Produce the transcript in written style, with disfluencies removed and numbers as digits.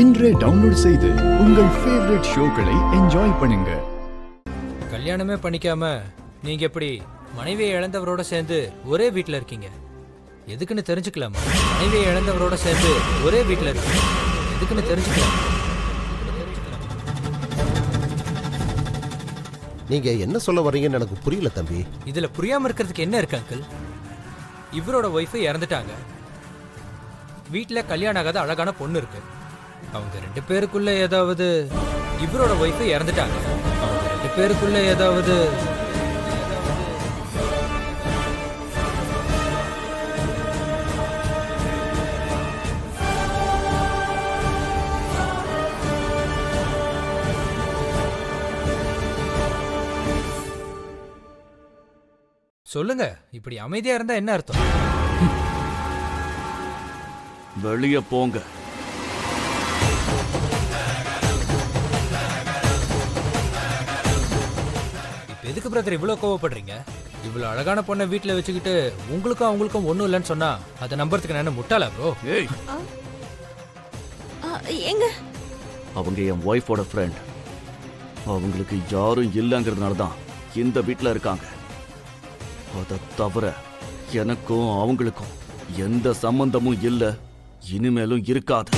இன்றே டவுன்லோட் செய்து உங்கள் ஃபேவரட் ஷோக்களை என்ஜாய் பண்ணுங்க. கல்யாணமே பண்ணிக்காம நீங்க எப்படி மனைவியை இழந்தவரோட சேர்ந்து ஒரே வீட்டில் இருக்கீங்க? எதுக்குன்னு தெரிஞ்சுக்கலாமா? மனைவியை இழந்தவரோட சேர்ந்து ஒரே வீட்டில் இருக்கீங்க, எதுக்குன்னு தெரிஞ்சுக்கலாம். நீங்க என்ன சொல்ல வர்றீங்கன்னு எனக்கு புரியல தம்பி. இதுல புரியாம இருக்கிறதுக்கு என்ன இருக்கு அங்கிள்? இவரோட ஒய்ஃபு இறந்துட்டாங்க, வீட்டுல கல்யாணம் ஆகாத அழகான பொண்ணு இருக்கு. அவங்க 2 பேருக்குள்ள ஏதாவது இவரோட ஒய்ஃபு இறந்துட்டாங்க, அவங்க 2 பேருக்குள்ள ஏதாவது சொல்லுங்க. இப்படி அமைதியா இருந்தா என்ன அர்த்தம்? வெளியே போங்க. இப்ப எதுக்கு பிரதர் இவ்வளவு கோவப்படுறீங்க? இவ்வளவு அழகான பொண்ணை வீட்டுல வச்சுக்கிட்டு உங்களுக்கும் அவங்களுக்கும் ஒண்ணும் இல்லைன்னு சொன்னா அதை நம்புறதுக்கு நான் முட்டாளா ப்ரோ? ஏய், எங்க அவங்க என் ஒய்ஃபோட ஃப்ரெண்ட். அவங்களுக்கு யாரும் இல்லைங்கிறதுனால தான் இந்த வீட்டில் இருக்காங்க. அதை தவிர எனக்கும் அவங்களுக்கும் எந்த சம்பந்தமும் இல்லை, இனிமேலும் இருக்காது.